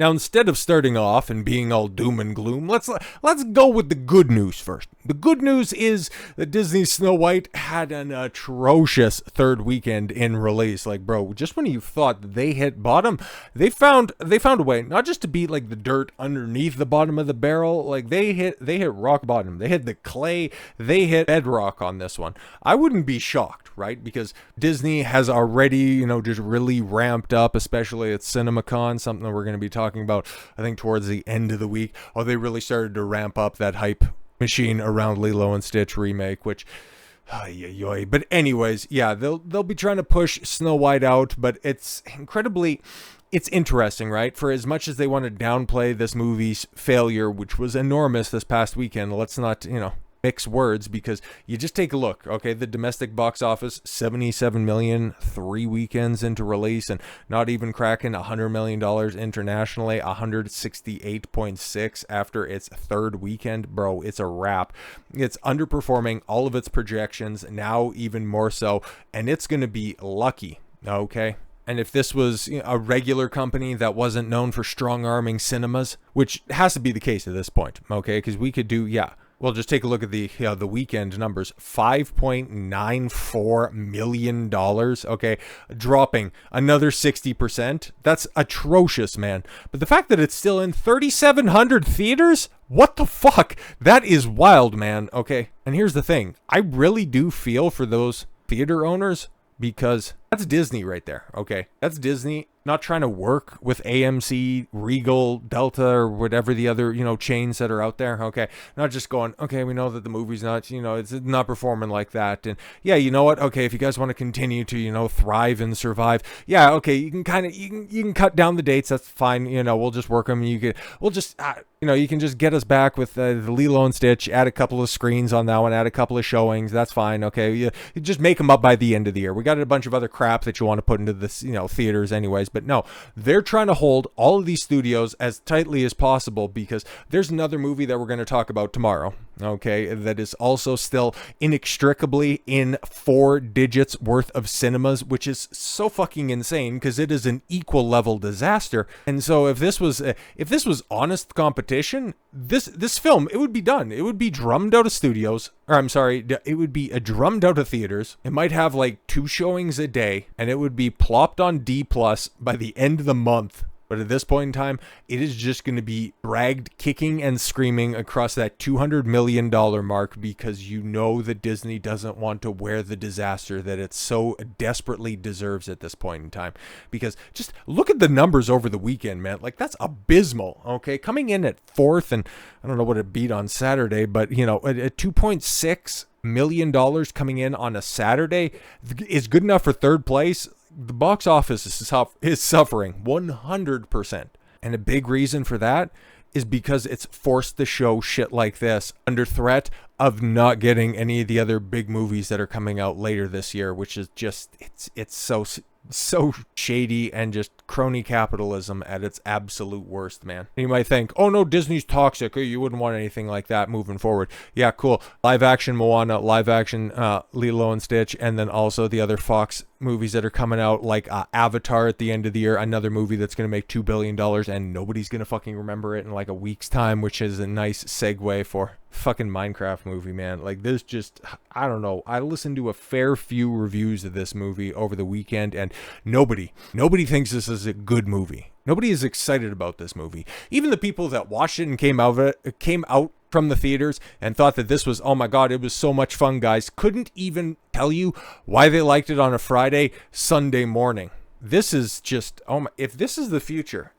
Now, instead of starting off and being all doom and gloom, let's go with the good news first. The good news is that Disney's Snow White had an atrocious third weekend in release. Like, bro, just when you thought that they hit bottom, they found a way not just to beat like the dirt underneath the bottom of the barrel. Like they hit rock bottom. They hit the clay. They hit bedrock on this one. I wouldn't be shocked, right? Because Disney has already, just really ramped up, especially at CinemaCon, something that we're going to be talking about, I think, towards the end of the week. Oh, they really started to ramp up that hype machine around Lilo and Stitch remake, which, but anyways, yeah, they'll be trying to push Snow White out, but it's interesting, right? For as much as they want to downplay this movie's failure, which was enormous this past weekend, let's not, mix words, because you just take a look, okay? The domestic box office, 77 million, 3 weekends into release, and not even cracking $100 million internationally, 168.6 after its third weekend. Bro, it's a wrap. It's underperforming all of its projections, now even more so, and it's going to be lucky, okay? And if this was a regular company that wasn't known for strong-arming cinemas, which has to be the case at this point, okay? Because we could do, well, just take a look at the weekend numbers. $5.94 million, okay? Dropping another 60%. That's atrocious, man. But the fact that it's still in 3,700 theaters? What the fuck? That is wild, man, okay? And here's the thing. I really do feel for those theater owners, because that's Disney right there, okay? That's Disney not trying to work with AMC, Regal, Delta, or whatever the other, chains that are out there, okay? Not just going, okay, we know that the movie's not, it's not performing like that. And yeah, you know what? Okay, if you guys want to continue to, thrive and survive, yeah, okay, you can cut down the dates. That's fine. We'll just work them. You can just get us back with the Lilo and Stitch, add a couple of screens on that one, add a couple of showings. That's fine. Okay. You just make them up by the end of the year. We got a bunch of other crap that you want to put into this, theaters anyways. But no, they're trying to hold all of these studios as tightly as possible, because there's another movie that we're going to talk about tomorrow, okay, that is also still inextricably in 4 digits worth of cinemas, which is so fucking insane, because it is an equal level disaster. And so if this was honest competition, this film, it would be done. It would be drummed out of studios, or I'm sorry, it would be drummed out of theaters. It might have like 2 showings a day, and it would be plopped on D+ by the end of the month. But at this point in time, it is just going to be dragged kicking and screaming across that $200 million mark, because that Disney doesn't want to wear the disaster that it so desperately deserves at this point in time. Because just look at the numbers over the weekend, man. Like, that's abysmal, okay? Coming in at 4th, and I don't know what it beat on Saturday, but, at $2.6 million coming in on a Saturday is good enough for third place. The box office is suffering 100%. And a big reason for that is because it's forced to show shit like this under threat of not getting any of the other big movies that are coming out later this year, which is just, it's so shady and just crony capitalism at its absolute worst, man. And you might think, oh no, Disney's toxic. You wouldn't want anything like that moving forward. Yeah, cool. Live action Moana, live action Lilo and Stitch, and then also the other Fox movies that are coming out, like Avatar at the end of the year, another movie that's going to make $2 billion, and nobody's going to fucking remember it in like a week's time, which is a nice segue for fucking Minecraft movie, man. Like, this just, I don't know. I listened to a fair few reviews of this movie over the weekend, and nobody thinks this is a good movie. Nobody is excited about this movie. Even the people that watched it and came out from the theaters and thought that this was, oh my god, it was so much fun, guys, couldn't even tell you why they liked it on a Sunday morning. This is just, if this is the future,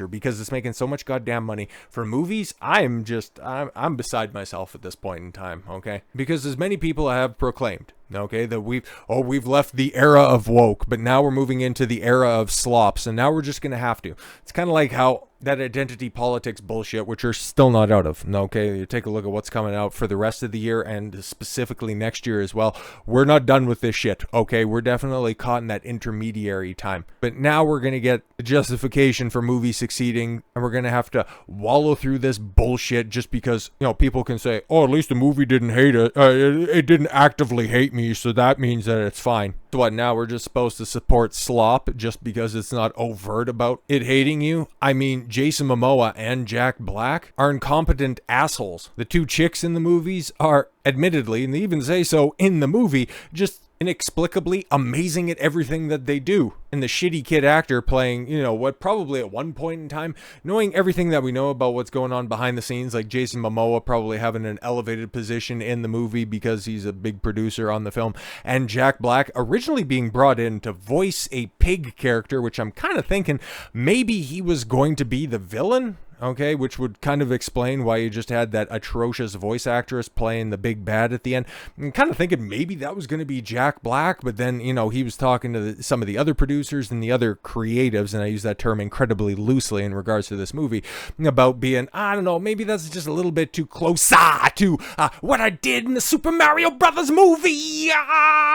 because it's making so much goddamn money for movies, I'm beside myself at this point in time, okay? Because as many people have proclaimed, okay, that we've left the era of woke, but now we're moving into the era of slops, and now we're just gonna have to. It's kind of like how that identity politics bullshit, which you're still not out of, okay? You take a look at what's coming out for the rest of the year and specifically next year as well. We're not done with this shit, okay? We're definitely caught in that intermediary time. But now we're going to get a justification for movies succeeding, and we're going to have to wallow through this bullshit just because, people can say, oh, at least the movie didn't hate it. It didn't actively hate me, so that means that it's fine. So what, now we're just supposed to support Slop just because it's not overt about it hating you? I mean, Jason Momoa and Jack Black are incompetent assholes. The two chicks in the movies are, admittedly, and they even say so in the movie, just inexplicably amazing at everything that they do. And the shitty kid actor playing, you know, what probably at one point in time, knowing everything that we know about what's going on behind the scenes, like Jason Momoa probably having an elevated position in the movie because he's a big producer on the film, and Jack Black originally being brought in to voice a pig character, which I'm kind of thinking maybe he was going to be the villain. Okay, which would kind of explain why you just had that atrocious voice actress playing the big bad at the end. I'm kind of thinking maybe that was going to be Jack Black, but then, you know, he was talking to some of the other producers and the other creatives, and I use that term incredibly loosely in regards to this movie, about being, I don't know, maybe that's just a little bit too close to what I did in the Super Mario Brothers movie,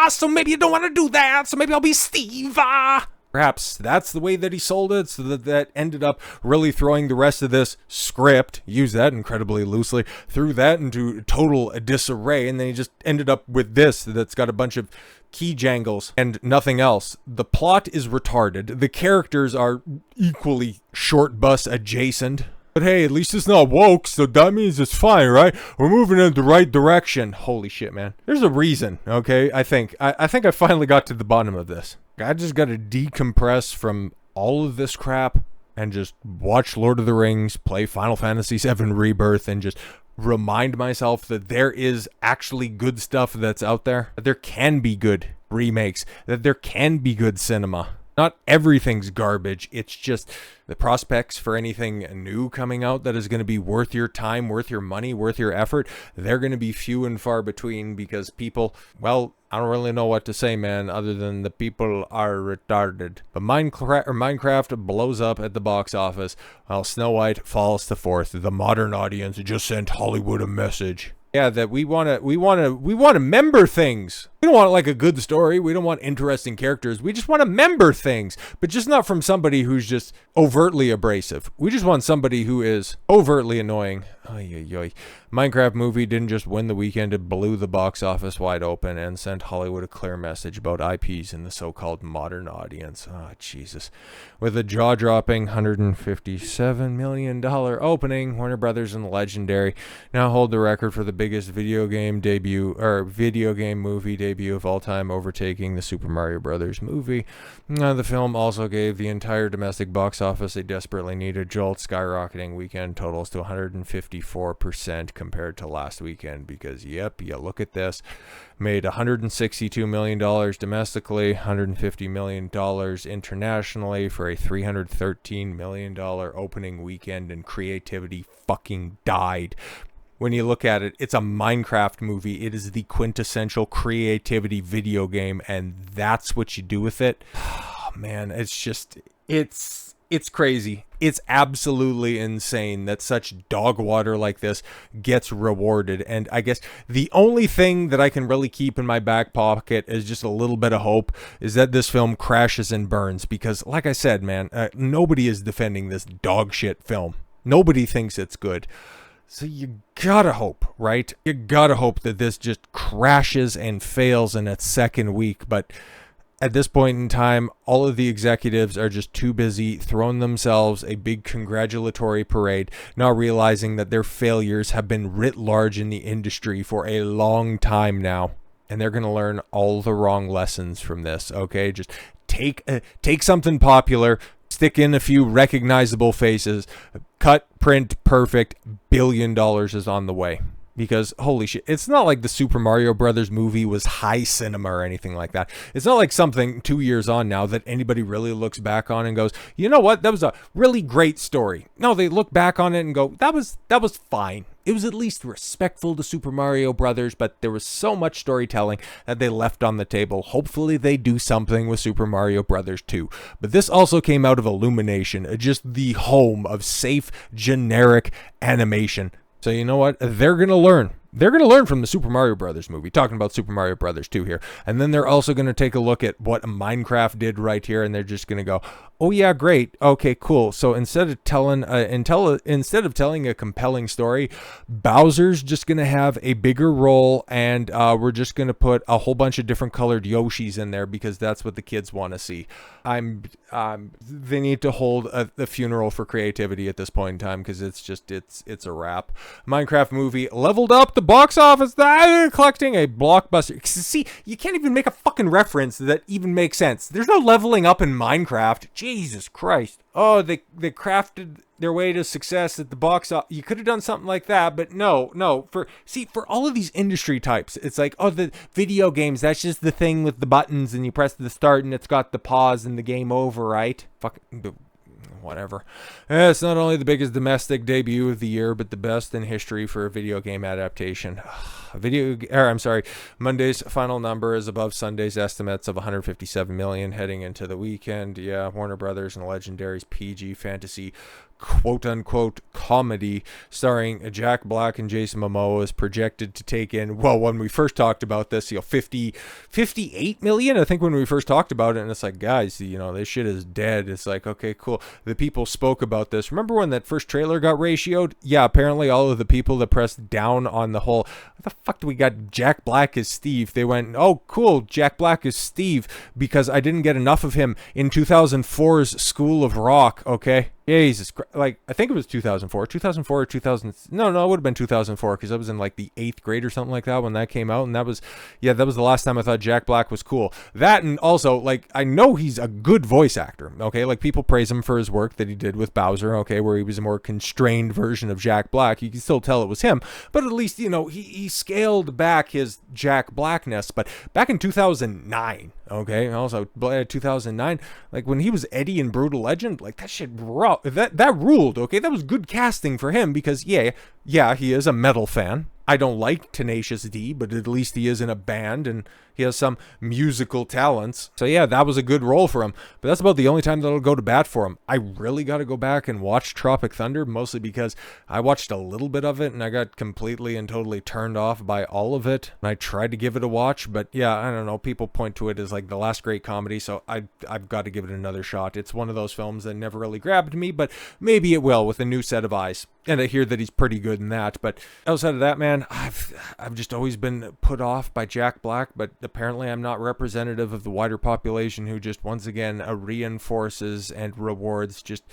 so maybe you don't want to do that, so maybe I'll be Steve. Perhaps that's the way that he sold it, so that ended up really throwing the rest of this script, use that incredibly loosely, threw that into total disarray, and then he just ended up with this that's got a bunch of key jangles and nothing else. The plot is retarded. The characters are equally short bus adjacent. But hey, at least it's not woke, so that means it's fine, right? We're moving in the right direction. Holy shit, man. There's a reason, okay? I think I finally got to the bottom of this. I just got to decompress from all of this crap and just watch Lord of the Rings, play Final Fantasy VII Rebirth, and just remind myself that there is actually good stuff that's out there. That there can be good remakes. That there can be good cinema. Not everything's garbage. It's just the prospects for anything new coming out that is going to be worth your time, worth your money, worth your effort, they're going to be few and far between because people, well, I don't really know what to say, man, other than the people are retarded. But Minecraft blows up at the box office while Snow White falls to fourth. The modern audience just sent Hollywood a message. Yeah, that we want to member things. We don't want like a good story. We don't want interesting characters. We just want to member things, but just not from somebody who's just overtly abrasive. We just want somebody who is overtly annoying. Oy, oy, oy. Minecraft movie didn't just win the weekend, it blew the box office wide open and sent Hollywood a clear message about IPs and the so-called modern audience. Oh, Jesus. With a jaw-dropping $157 million opening, Warner Brothers and Legendary now hold the record for the biggest video game movie debut of all time, overtaking the Super Mario Brothers movie. The film also gave the entire domestic box office a desperately needed jolt, skyrocketing weekend totals to 154% compared to last weekend because, yep, you look at this, made $162 million domestically, $150 million internationally for a $313 million opening weekend, and creativity fucking died. When you look at it, it's a Minecraft movie. It is the quintessential creativity video game, and that's what you do with it. Oh, man, it's just, it's crazy. It's absolutely insane that such dog water like this gets rewarded. And I guess the only thing that I can really keep in my back pocket is just a little bit of hope is that this film crashes and burns. Because like I said, man, nobody is defending this dog shit film. Nobody thinks it's good. So you gotta hope, right? You gotta hope that this just crashes and fails in its second week. But at this point in time, all of the executives are just too busy throwing themselves a big congratulatory parade, not realizing that their failures have been writ large in the industry for a long time now. And they're going to learn all the wrong lessons from this, okay? Just take something popular, stick in a few recognizable faces, cut, print, perfect, $1 billion is on the way. Because, holy shit, it's not like the Super Mario Brothers movie was high cinema or anything like that. It's not like something 2 years on now that anybody really looks back on and goes, you know what, that was a really great story. No, they look back on it and go, that was fine. It was at least respectful to Super Mario Brothers, but there was so much storytelling that they left on the table. Hopefully they do something with Super Mario Brothers 2. But this also came out of Illumination, just the home of safe, generic animation. So you know what? They're going to learn. they're going to learn from the Super Mario Brothers movie, talking about Super Mario Brothers 2 here. And then they're also going to take a look at what Minecraft did right here, and they're just going to go, oh yeah, great. Okay, cool. So instead of telling a compelling story, Bowser's just going to have a bigger role, and we're just going to put a whole bunch of different colored Yoshis in there because that's what the kids want to see. They need to hold a funeral for creativity at this point in time because it's a wrap. Minecraft movie leveled up the box office, collecting a blockbuster. See, you can't even make a fucking reference that even makes sense. There's no leveling up in Minecraft. Jesus Christ. Oh, they crafted their way to success at the box office. You could have done something like that, but no. For all of these industry types, it's like, oh, the video games, that's just the thing with the buttons and you press the start and it's got the pause and the game over, right? Fucking whatever. It's not only the biggest domestic debut of the year, but the best in history for a video game adaptation. Monday's final number is above Sunday's estimates of 157 million heading into the weekend. Yeah, Warner Brothers and Legendary's PG fantasy quote-unquote comedy starring Jack Black and Jason Momoa is projected to take in, well, when we first talked about this, 58 million, I think, when we first talked about it, and it's like, guys, this shit is dead. It's like, okay, cool. The people spoke about this. Remember when that first trailer got ratioed? Yeah, apparently all of the people that pressed down on the whole, what the fuck do we got Jack Black as Steve? They went, oh, cool, Jack Black is Steve, because I didn't get enough of him in 2004's School of Rock, okay? Jesus Christ. Like, I think it was 2004 or 2000. No, it would have been 2004 because I was in like the 8th grade or something like that when that came out. And that was the last time I thought Jack Black was cool. That, and also, like, I know he's a good voice actor, okay? Like, people praise him for his work that he did with Bowser, okay, where he was a more constrained version of Jack Black. You can still tell it was him, but at least, he scaled back his Jack Blackness. But back in 2009, okay, also 2009, like when he was Eddie in Brutal Legend, like that shit that ruled, okay? That was good casting for him because yeah, he is a metal fan. I don't like Tenacious D, but at least he is in a band and he has some musical talents. So yeah, that was a good role for him. But that's about the only time that'll go to bat for him. I really got to go back and watch Tropic Thunder, mostly because I watched a little bit of it and I got completely and totally turned off by all of it. And I tried to give it a watch, but yeah, I don't know. People point to it as like the last great comedy, so I've got to give it another shot. It's one of those films that never really grabbed me, but maybe it will with a new set of eyes. And I hear that he's pretty good in that. But outside of that, man, I've just always been put off by Jack Black, but apparently I'm not representative of the wider population who just once again reinforces and rewards just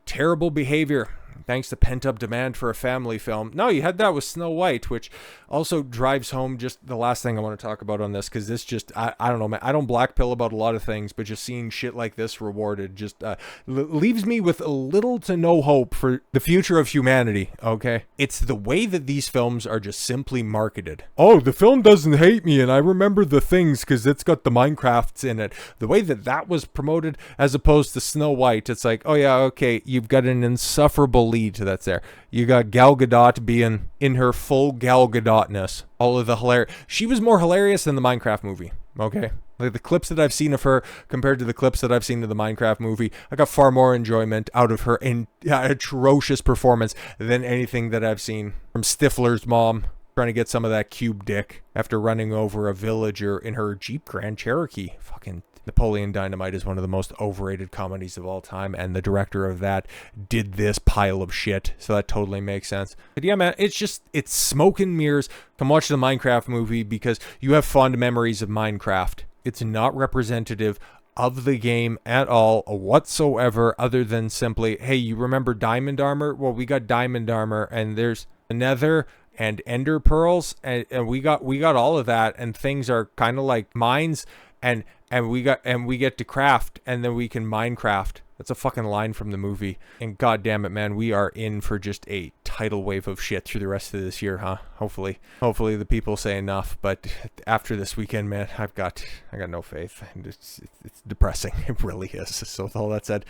terrible behavior thanks to pent-up demand for a family film. No, you had that with Snow White, which also drives home just the last thing I want to talk about on this, because this just, I don't know, man. I don't black pill about a lot of things, but just seeing shit like this rewarded just leaves me with little to no hope for the future of humanity, okay? It's the way that these films are just simply marketed. Oh, the film doesn't hate me, and I remember the things because it's got the Minecrafts in it. The way that was promoted as opposed to Snow White, it's like, oh yeah, okay, you've got an insufferable lead that's there. You got Gal Gadot being in her full Gal Gadotness. All of the hilarious. She was more hilarious than the Minecraft movie, okay? Like the clips that I've seen of her compared to the clips that I've seen of the Minecraft movie, I got far more enjoyment out of her atrocious performance than anything that I've seen from Stifler's mom trying to get some of that cube dick after running over a villager in her Jeep Grand Cherokee. Fucking Napoleon Dynamite is one of the most overrated comedies of all time, and the director of that did this pile of shit, so that totally makes sense. But yeah, man, it's smoke and mirrors. Come watch the Minecraft movie because you have fond memories of Minecraft. It's not representative of the game at all whatsoever, other than simply, hey, you remember diamond armor? Well, we got diamond armor, and there's nether and ender pearls, and we got all of that, and things are kind of like mines, and we get to craft, and then we can Minecraft. That's a fucking line from the movie. And god damn it, man, we are in for just a tidal wave of shit through the rest of this year, huh? Hopefully the people say enough. But after this weekend, man, I got no faith, and it's depressing. It really is. So with all that said,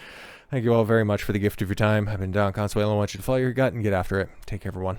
thank you all very much for the gift of your time. I've been Don Consuelo. I want you to follow your gut and get after it. Take care, everyone.